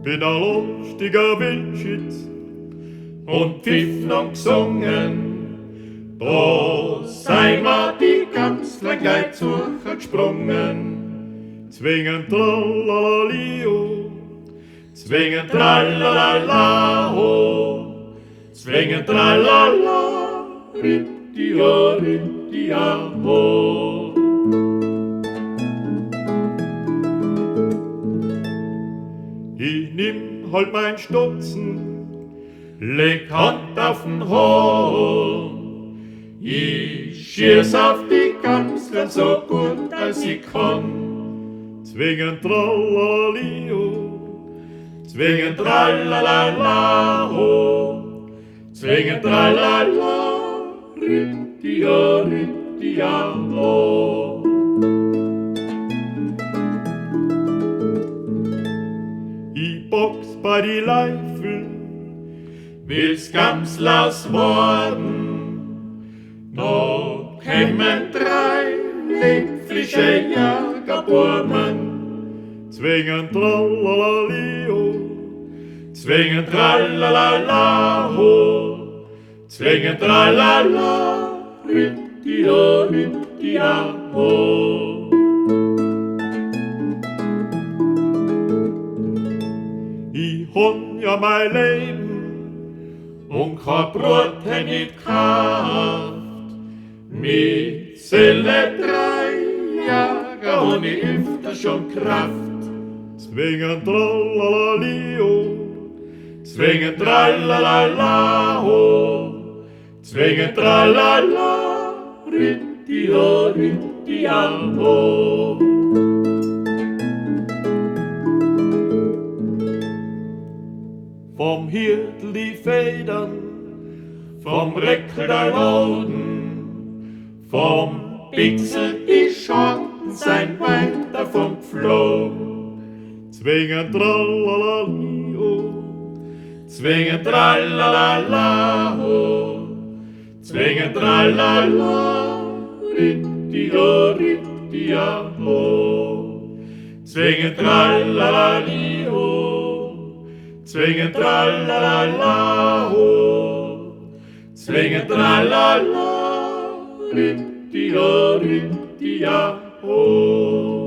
bin ein lustiger Wildschütz und pfiffen und gesungen. Da sei mir die Gamslein gleich zurückgesprungen. Zwingend tralalio, zwingend tralalaho, zwingend tralala, rittia, rittia, ho. Ich nimm halt mein Stutzen, leg Hand auf'n Horn. Ich schieß auf die Gamslein so gut als ich kann. Zwingend tralalio, zwingend tralalaho, zwingend tralala, rittia, rittia, ho. Ich box bei die Leifel, will's Gamslaus worden. Noch kämen 3 liebliche Jagerburmen. Zwingend tralalio, zwingend tralalalaho, zwingend tralala, rittia, rittia, ho. Ich hon ja mein Leben und kein Brot hätt nicht gehabt. Mit Zelle 3 Jager hon ich öfter schon Kraft. Zwingend tralalio, zwingend tralalalaho, zwingend tralala, rittia, rittia, ho. Vom Hirtel die Federn, vom Reckel der Lauden, vom Pixel die Schorten sein weit davon geflogen. Zwingend tralalio, zwingend tralalalaho, zwingend tralala, rittia, rittia, ho. Zwingend tralalio, zwingend tralalaho, zwingend tralala, rittia, rittia, ho.